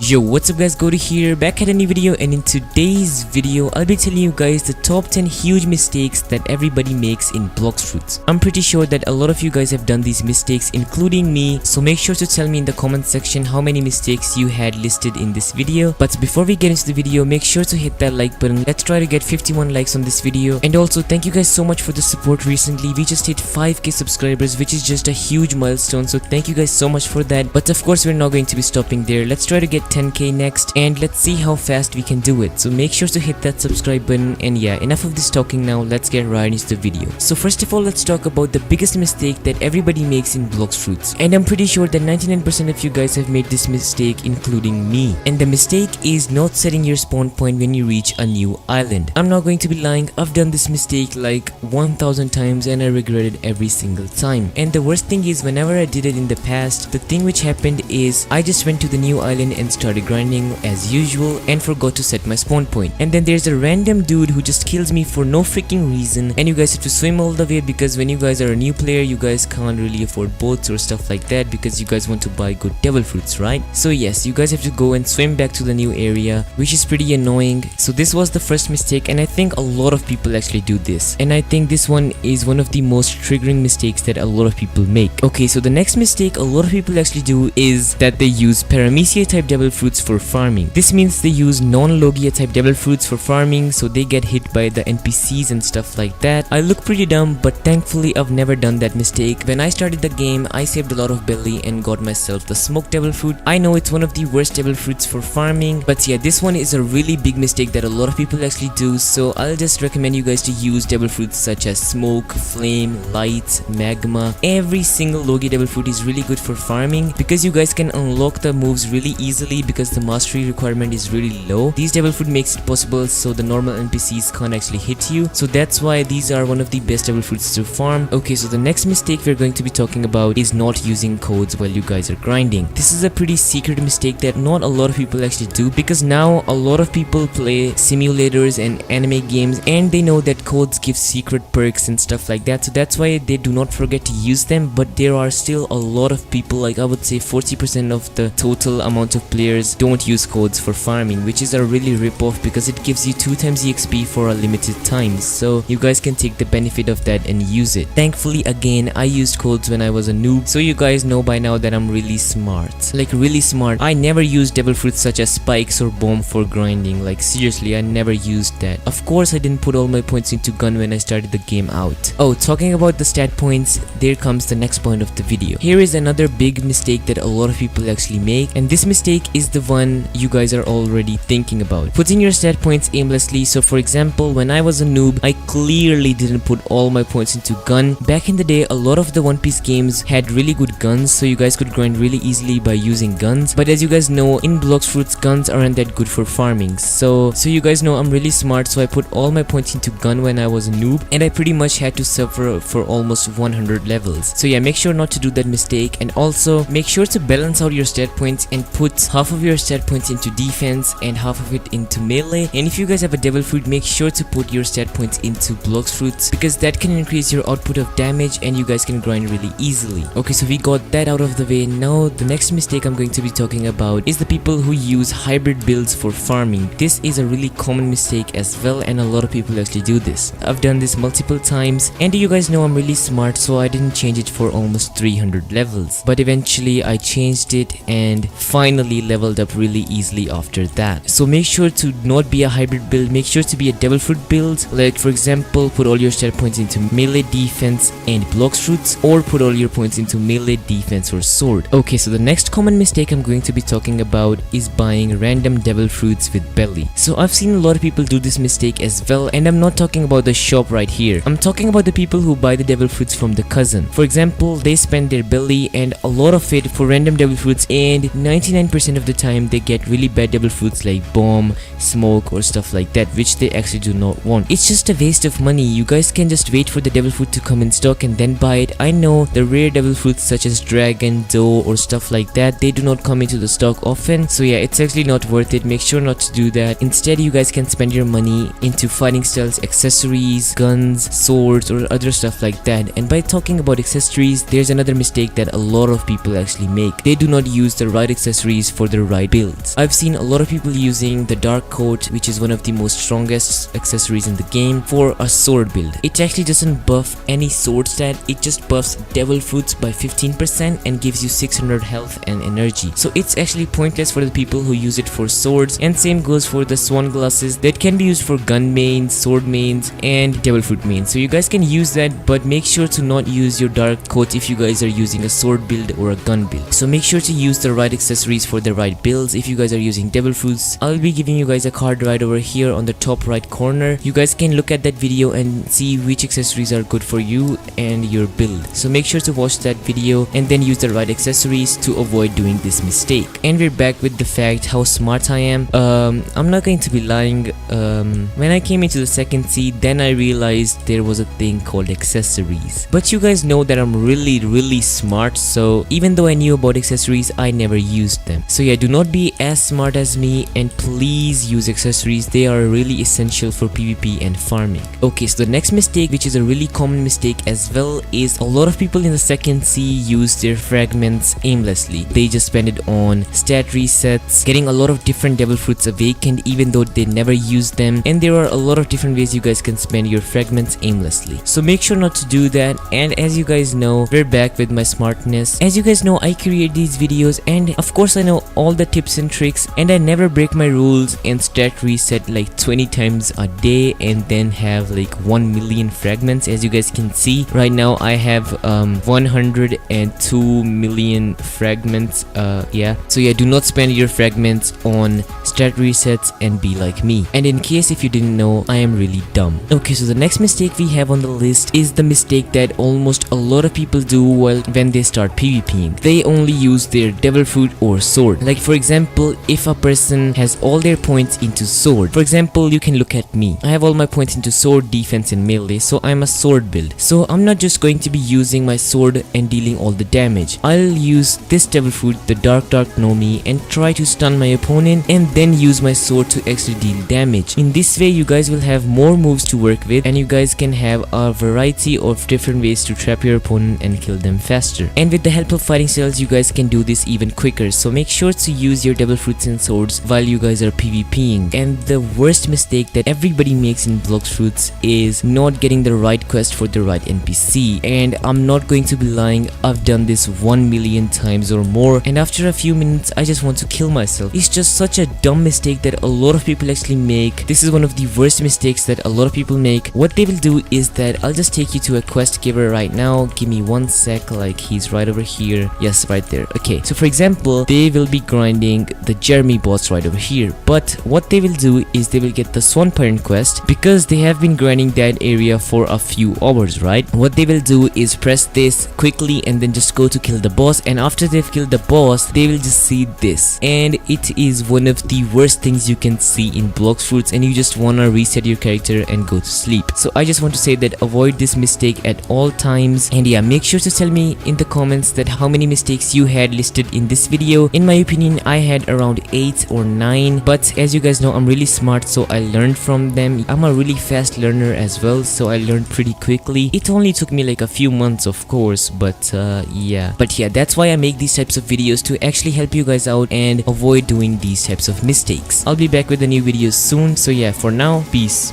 Yo, what's up guys, Godu here, back at a new video, and in today's video I'll be telling you guys the top 10 huge mistakes that everybody makes in Blox Fruits. I'm pretty sure that a lot of you guys have done these mistakes, including me, so make sure to tell me in the comment section how many mistakes you had listed in this video. But before we get into the video, make sure to hit that like button. Let's try to get 51 likes on this video. And also thank you guys so much for the support recently. We just hit 5k subscribers, which is just a huge milestone, so thank you guys so much for that. But of course we're not going to be stopping there. Let's try to get 10k next, and let's see how fast we can do it. So make sure to hit that subscribe button. And yeah, enough of this talking now, let's get right into the video. So first of all, let's talk about the biggest mistake that everybody makes in Blox Fruits, and I'm pretty sure that 99% of you guys have made this mistake, including me. And the mistake is not setting your spawn point when you reach a new island. I'm not going to be lying, I've done this mistake like 1000 times and I regret it every single time. And the worst thing is, whenever I did it in the past, the thing which happened is I just went to the new island and started grinding as usual and forgot to set my spawn point. And then there's a random dude who just kills me for no freaking reason, and you guys have to swim all the way, because when you guys are a new player you guys can't really afford boats or stuff like that, because you guys want to buy good devil fruits, right? So yes, you guys have to go and swim back to the new area, which is pretty annoying. So this was the first mistake, and I think a lot of people actually do this, and I think this one is one of the most triggering mistakes that a lot of people make. Okay, so the next mistake a lot of people actually do is that they use paramecia type devil fruits for farming. This means they use non-logia type devil fruits for farming, so they get hit by the NPCs and stuff like that. I look pretty dumb, but thankfully I've never done that mistake. When I started the game, I saved a lot of belly and got myself the smoked devil fruit. I know it's one of the worst devil fruits for farming, but yeah, this one is a really big mistake that a lot of people actually do, so I'll just recommend you guys to use devil fruits such as smoke, flame, light, magma. Every single logia devil fruit is really good for farming, because you guys can unlock the moves really easily because the mastery requirement is really low. These devil fruit makes it possible so the normal NPCs can't actually hit you, so that's why these are one of the best devil fruits to farm. Okay, so the next mistake we're going to be talking about is not using codes while you guys are grinding. This is a pretty secret mistake that not a lot of people actually do, because now a lot of people play simulators and anime games and they know that codes give secret perks and stuff like that, so that's why they do not forget to use them. But there are still a lot of people, like I would say 40% of the total amount of players don't use codes for farming, which is a really rip-off because it gives you 2 times EXP for a limited time, so you guys can take the benefit of that and use it. Thankfully, again, I used codes when I was a noob, so you guys know by now that I'm really smart, like really smart. I never used devil fruits such as spikes or bomb for grinding, like seriously, I never used that. Of course I didn't put all my points into gun when I started the game out. Oh, talking about the stat points, there comes the next point of the video. Here is another big mistake that a lot of people actually make, and this mistake is the one you guys are already thinking about: putting your stat points aimlessly. So for example, when I was a noob, I clearly didn't put all my points into gun. Back in the day, a lot of the One Piece games had really good guns, so you guys could grind really easily by using guns. But as you guys know, in Blox Fruits, guns aren't that good for farming. So you guys know I'm really smart, so I put all my points into gun when I was a noob, and I pretty much had to suffer for almost 100 levels. So yeah, make sure not to do that mistake, and also make sure to balance out your stat points and put half of your stat points into defense and half of it into melee. And if you guys have a devil fruit, make sure to put your stat points into Blox Fruits, because that can increase your output of damage and you guys can grind really easily. Okay, so we got that out of the way. Now the next mistake I'm going to be talking about is the people who use hybrid builds for farming. This is a really common mistake as well, and a lot of people actually do this. I've done this multiple times, and you guys know I'm really smart, so I didn't change it for almost 300 levels, but eventually I changed it and finally leveled up really easily after that. So make sure to not be a hybrid build, make sure to be a devil fruit build. Like for example, put all your stat points into melee defense and Blox Fruits, or put all your points into melee defense or sword. Okay, so the next common mistake I'm going to be talking about is buying random devil fruits with belly. So I've seen a lot of people do this mistake as well, and I'm not talking about the shop right here. I'm talking about the people who buy the devil fruits from the cousin. For example, they spend their belly and a lot of it for random devil fruits, and 99% of the time they get really bad devil fruits like bomb, smoke or stuff like that, which they actually do not want. It's just a waste of money. You guys can just wait for the devil fruit to come in stock and then buy it. I know the rare devil fruits such as dragon, doe or stuff like that, they do not come into the stock often, so yeah, it's actually not worth it. Make sure not to do that. Instead, you guys can spend your money into fighting styles, accessories, guns, swords or other stuff like that. And by talking about accessories, there's another mistake that a lot of people actually make. They do not use the right accessories for the the right builds. I've seen a lot of people using the dark coat, which is one of the most strongest accessories in the game, for a sword build. It actually doesn't buff any sword stat, it just buffs devil fruits by 15% and gives you 600 health and energy. So it's actually pointless for the people who use it for swords, and same goes for the swan glasses that can be used for gun mains, sword mains and devil fruit mains. So you guys can use that, but make sure to not use your dark coat if you guys are using a sword build or a gun build. So make sure to use the right accessories for the right builds. If you guys are using devil fruits, I'll be giving you guys a card right over here on the top right corner. You guys can look at that video and see which accessories are good for you and your build. So make sure to watch that video and then use the right accessories to avoid doing this mistake. And we're back with the fact how smart I am. I'm not going to be lying. When I came into the second seed, then I realized there was a thing called accessories. But you guys know that I'm really smart, so even though I knew about accessories, I never used them. So yeah, do not be as smart as me and please use accessories. They are really essential for PvP and farming. Okay, so the next mistake, which is a really common mistake as well, is a lot of people in the second sea use their fragments aimlessly. They just spend it on stat resets, getting a lot of different devil fruits awakened even though they never use them, and there are a lot of different ways you guys can spend your fragments aimlessly. So make sure not to do that. And as you guys know, we're back with my smartness. As you guys know, I create these videos and of course I know all the tips and tricks, and I never break my rules and stat reset like 20 times a day and then have like 1 million fragments. As you guys can see right now, I have 102 million fragments. Yeah, so yeah, do not spend your fragments on stat resets and be like me. And in case if you didn't know, I am really dumb. Okay, so the next mistake we have on the list is the mistake that almost a lot of people do when they start PvPing. They only use their devil fruit or sword. Like for example, if a person has all their points into sword, for example, you can look at me. I have all my points into sword, defense and melee, so I'm a sword build. So I'm not just going to be using my sword and dealing all the damage. I'll use this devil fruit, the dark Nomi, and try to stun my opponent and then use my sword to actually deal damage. In this way, you guys will have more moves to work with and you guys can have a variety of different ways to trap your opponent and kill them faster. And with the help of fighting styles, you guys can do this even quicker. So make sure to use your devil fruits and swords while you guys are PvPing. And the worst mistake that everybody makes in Blox fruits is not getting the right quest for the right NPC. And I'm not going to be lying, I've done this 1 million times or more, and after a few minutes I just want to kill myself. It's just such a dumb mistake that a lot of people actually make. This is one of the worst mistakes that a lot of people make. What they will do is that I'll just take you to a quest giver right now. Give me 1 sec, like he's right over here. Yes, right there. Okay, so for example, they will be grinding the Jeremy boss right over here, but what they will do is they will get the Swan Parent quest because they have been grinding that area for a few hours, right? What they will do is press this quickly and then just go to kill the boss, and after they've killed the boss, they will just see this, and it is one of the worst things you can see in Blox fruits, and you just wanna reset your character and go to sleep. So I just want to say that avoid this mistake at all times. And yeah, make sure to tell me in the comments that how many mistakes you had listed in this video. In my opinion, I had around 8 or 9, but as you guys know, I'm really smart, so I learned from them. I'm a really fast learner as well, so I learned pretty quickly. It only took me like a few months, of course, but yeah, that's why I make these types of videos, to actually help you guys out and avoid doing these types of mistakes. I'll be back with a new video soon, so yeah, for now, peace.